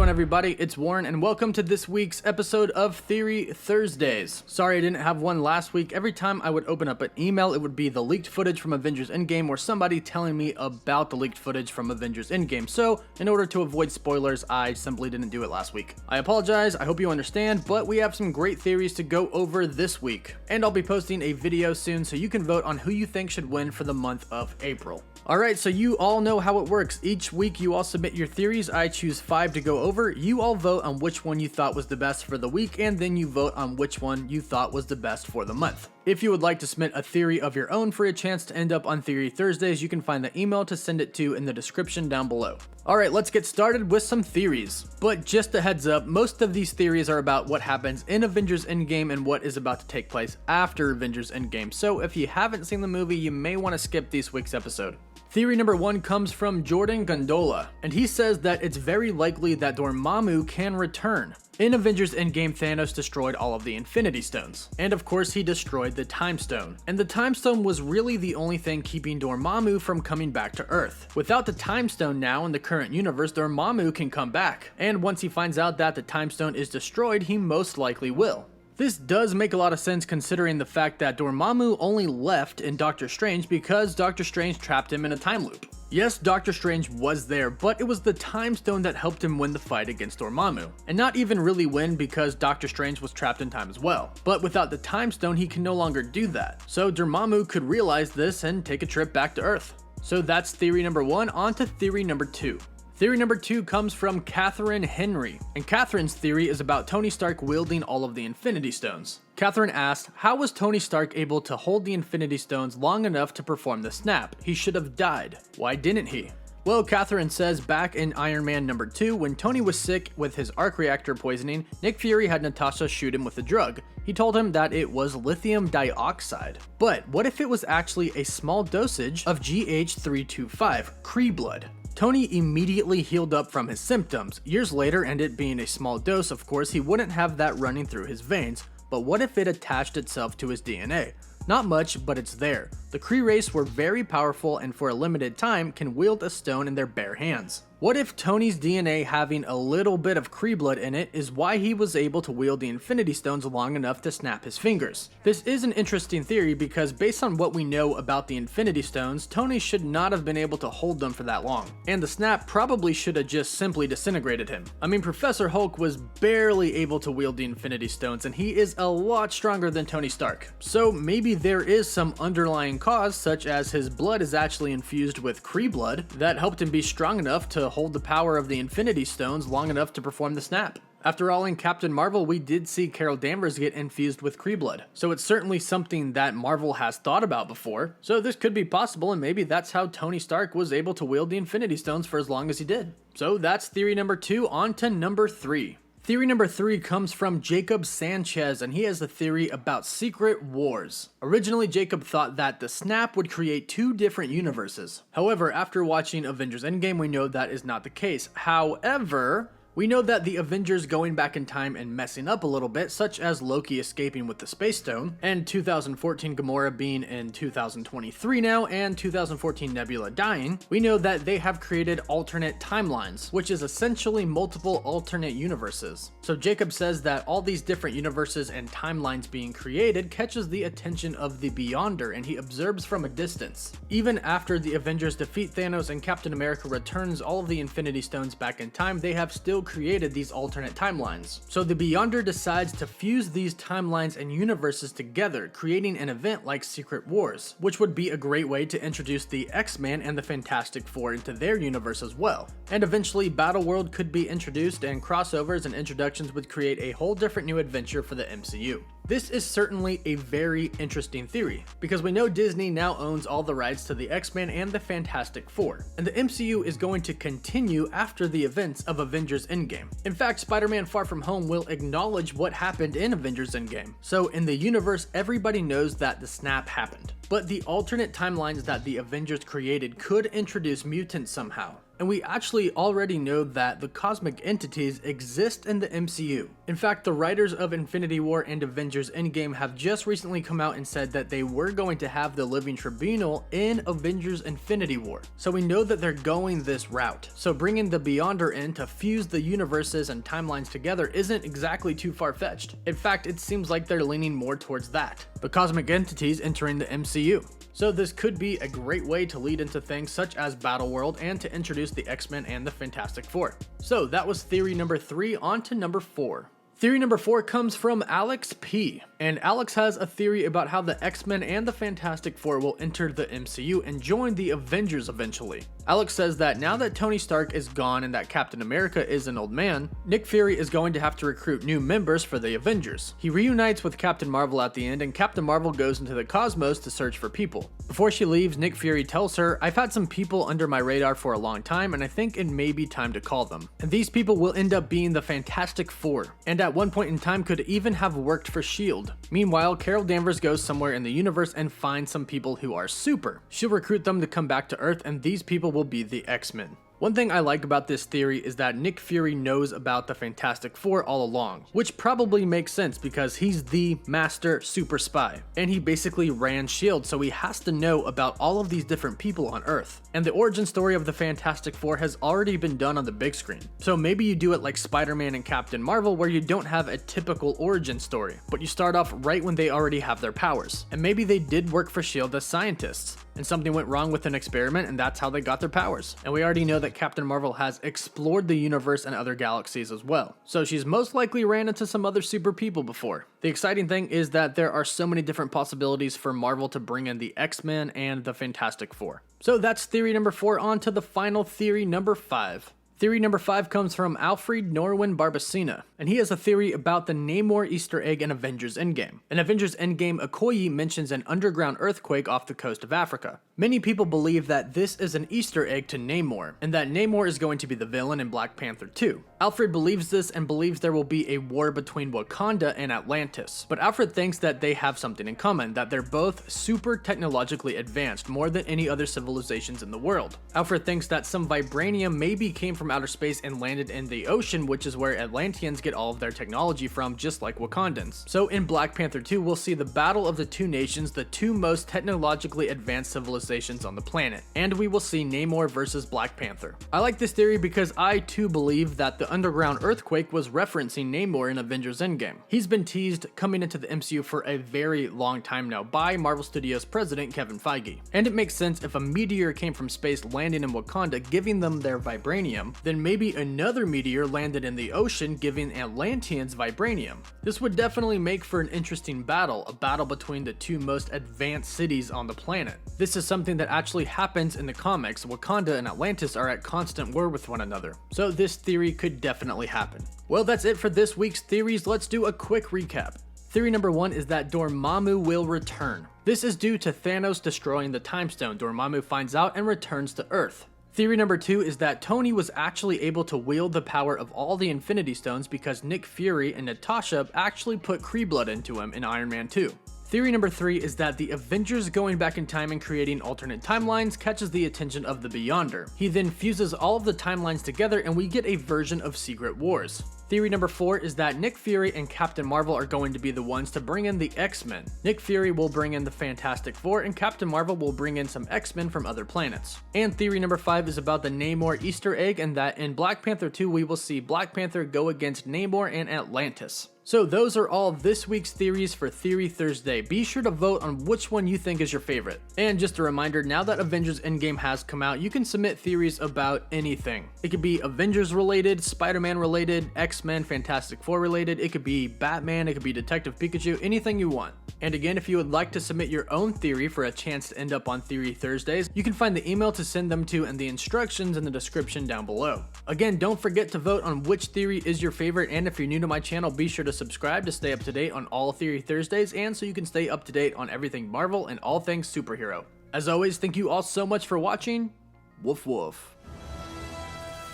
going, everybody? It's Warren, and welcome to this week's episode of Theory Thursdays. Sorry I didn't have one last week. Every time I would open up an email, it would be the leaked footage from Avengers Endgame or somebody telling me about the leaked footage from Avengers Endgame. So, in order to avoid spoilers, I simply didn't do it last week. I apologize, I hope you understand, but we have some great theories to go over this week. And I'll be posting a video soon so you can vote on who you think should win for the month of April. Alright, so you all know how it works. Each week you all submit your theories, I choose 5 to go over, you all vote on which one you thought was the best for the week, and then you vote on which one you thought was the best for the month. If you would like to submit a theory of your own for a chance to end up on Theory Thursdays, you can find the email to send it to in the description down below. Alright, let's get started with some theories. But just a heads up, most of these theories are about what happens in Avengers Endgame and what is about to take place after Avengers Endgame, so if you haven't seen the movie, you may want to skip this week's episode. Theory number 1 comes from Jordan Gondola, and he says that it's very likely that Dormammu can return. In Avengers Endgame, Thanos destroyed all of the Infinity Stones, and of course he destroyed the Time Stone. And the Time Stone was really the only thing keeping Dormammu from coming back to Earth. Without the Time Stone now in the current universe, Dormammu can come back, and once he finds out that the Time Stone is destroyed, he most likely will. This does make a lot of sense considering the fact that Dormammu only left in Doctor Strange because Doctor Strange trapped him in a time loop. Yes, Doctor Strange was there, but it was the Time Stone that helped him win the fight against Dormammu. And not even really win because Doctor Strange was trapped in time as well. But without the Time Stone, he can no longer do that. So Dormammu could realize this and take a trip back to Earth. So that's theory number 1, on to theory number 2. Theory number 2 comes from Catherine Henry, and Catherine's theory is about Tony Stark wielding all of the Infinity Stones. Catherine asked, how was Tony Stark able to hold the Infinity Stones long enough to perform the snap? He should have died. Why didn't he? Well, Catherine says back in Iron Man number 2, when Tony was sick with his arc reactor poisoning, Nick Fury had Natasha shoot him with a drug. He told him that it was lithium dioxide. But what if it was actually a small dosage of GH325, Kree blood? Tony immediately healed up from his symptoms. Years later, and it being a small dose, of course, he wouldn't have that running through his veins. But what if it attached itself to his DNA? Not much, but it's there. The Kree race were very powerful and for a limited time can wield a stone in their bare hands. What if Tony's DNA having a little bit of Kree blood in it is why he was able to wield the Infinity Stones long enough to snap his fingers? This is an interesting theory because based on what we know about the Infinity Stones, Tony should not have been able to hold them for that long. And the snap probably should have just simply disintegrated him. I mean, Professor Hulk was barely able to wield the Infinity Stones and he is a lot stronger than Tony Stark. So maybe there is some underlying cause, such as his blood is actually infused with Kree blood, that helped him be strong enough to hold the power of the Infinity Stones long enough to perform the snap. After all, in Captain Marvel, we did see Carol Danvers get infused with Kree blood, so it's certainly something that Marvel has thought about before. So this could be possible, and maybe that's how Tony Stark was able to wield the Infinity Stones for as long as he did. So that's theory number 2, on to number 3. Theory number 3 comes from Jacob Sanchez, and he has a theory about secret wars. Originally, Jacob thought that the snap would create 2 different universes. However, after watching Avengers Endgame, we know that is not the case. However, we know that the Avengers going back in time and messing up a little bit, such as Loki escaping with the Space Stone, and 2014 Gamora being in 2023 now, and 2014 Nebula dying, we know that they have created alternate timelines, which is essentially multiple alternate universes. So Jacob says that all these different universes and timelines being created catches the attention of the Beyonder, and he observes from a distance. Even after the Avengers defeat Thanos and Captain America returns all of the Infinity Stones back in time, they have still created these alternate timelines. So the Beyonder decides to fuse these timelines and universes together, creating an event like Secret Wars, which would be a great way to introduce the X-Men and the Fantastic Four into their universe as well. And eventually Battleworld could be introduced, and crossovers and introductions would create a whole different new adventure for the MCU. This is certainly a very interesting theory, because we know Disney now owns all the rights to the X-Men and the Fantastic Four, and the MCU is going to continue after the events of Avengers Endgame. In fact, Spider-Man Far From Home will acknowledge what happened in Avengers Endgame. So in the universe, everybody knows that the snap happened. But the alternate timelines that the Avengers created could introduce mutants somehow. and we actually already know that the cosmic entities exist in the MCU. In fact, the writers of Infinity War and Avengers Endgame have just recently come out and said that they were going to have the Living Tribunal in Avengers Infinity War. So we know that they're going this route. So bringing the Beyonder in to fuse the universes and timelines together isn't exactly too far-fetched. In fact, it seems like they're leaning more towards that. The cosmic entities entering the MCU. So this could be a great way to lead into things such as Battleworld and to introduce the X-Men and the Fantastic Four. So that was theory number 3, on to number 4. Theory number 4 comes from Alex P. And Alex has a theory about how the X-Men and the Fantastic Four will enter the MCU and join the Avengers eventually. Alex says that now that Tony Stark is gone and that Captain America is an old man, Nick Fury is going to have to recruit new members for the Avengers. He reunites with Captain Marvel at the end, and Captain Marvel goes into the cosmos to search for people. Before she leaves, Nick Fury tells her, "I've had some people under my radar for a long time, and I think it may be time to call them. And these people will end up being the Fantastic Four, and at one point in time could even have worked for S.H.I.E.L.D. Meanwhile, Carol Danvers goes somewhere in the universe and finds some people who are super. She'll recruit them to come back to Earth, and these people will be the X-Men." One thing I like about this theory is that Nick Fury knows about the Fantastic Four all along, which probably makes sense because he's the master super spy, and he basically ran S.H.I.E.L.D., so he has to know about all of these different people on Earth. And the origin story of the Fantastic Four has already been done on the big screen, so maybe you do it like Spider-Man and Captain Marvel, where you don't have a typical origin story, but you start off right when they already have their powers. And maybe they did work for S.H.I.E.L.D. as scientists, and something went wrong with an experiment, and that's how they got their powers. And we already know that Captain Marvel has explored the universe and other galaxies as well, so she's most likely ran into some other super people before. The exciting thing is that there are so many different possibilities for Marvel to bring in the X-Men and the Fantastic Four. So that's theory number 4, on to the final theory number 5. Theory number 5 comes from Alfred Norwin Barbacina, and he has a theory about the Namor Easter-Egg in Avengers Endgame. In Avengers Endgame, Okoye mentions an underground earthquake off the coast of Africa. Many people believe that this is an Easter egg to Namor, and that Namor is going to be the villain in Black Panther 2. Alfred believes this and believes there will be a war between Wakanda and Atlantis, but Alfred thinks that they have something in common, that they're both super technologically advanced, more than any other civilizations in the world. Alfred thinks that some vibranium maybe came from outer space and landed in the ocean, which is where Atlanteans get all of their technology from, just like Wakandans. So in Black Panther 2, we'll see the battle of the two nations, the two most technologically advanced civilizations on the planet, and we will see Namor versus Black Panther. I like this theory because I too believe that the underground earthquake was referencing Namor in Avengers Endgame. He's been teased coming into the MCU for a very long time now by Marvel Studios president Kevin Feige, and it makes sense if a meteor came from space landing in Wakanda giving them their vibranium, then maybe another meteor landed in the ocean giving Atlanteans vibranium. This would definitely make for an interesting battle, a battle between the two most advanced cities on the planet. This is something that actually happens in the comics. Wakanda and Atlantis are at constant war with one another, so this theory could definitely happen. Well, that's it for this week's theories. Let's do a quick recap. Theory number 1 is that Dormammu will return. This is due to Thanos destroying the Time Stone. Dormammu finds out and returns to Earth. Theory number 2 is that Tony was actually able to wield the power of all the Infinity Stones because Nick Fury and Natasha actually put Kree blood into him in Iron Man 2. Theory number 3 is that the Avengers going back in time and creating alternate timelines catches the attention of the Beyonder. He then fuses all of the timelines together and we get a version of Secret Wars. Theory number 4 is that Nick Fury and Captain Marvel are going to be the ones to bring in the X-Men. Nick Fury will bring in the Fantastic Four and Captain Marvel will bring in some X-Men from other planets. And theory number 5 is about the Namor Easter egg, and that in Black Panther 2 we will see Black Panther go against Namor and Atlantis. So those are all this week's theories for Theory Thursday. Be sure to vote on which one you think is your favorite. And just a reminder, now that Avengers Endgame has come out, you can submit theories about anything. It could be Avengers related, Spider-Man related, X-Men, Fantastic Four related, it could be Batman, it could be Detective Pikachu, anything you want. And again, if you would like to submit your own theory for a chance to end up on Theory Thursdays, you can find the email to send them to and the instructions in the description down below. Again, don't forget to vote on which theory is your favorite, and if you're new to my channel, be sure to subscribe to stay up to date on all Theory Thursdays and so you can stay up to date on everything Marvel and all things superhero. As always, thank you all so much for watching. Woof woof.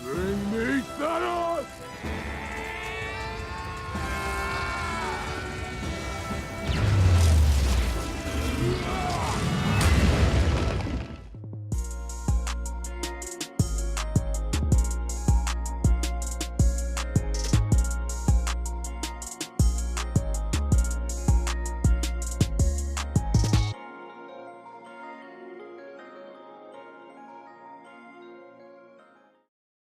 Bring me Thanos!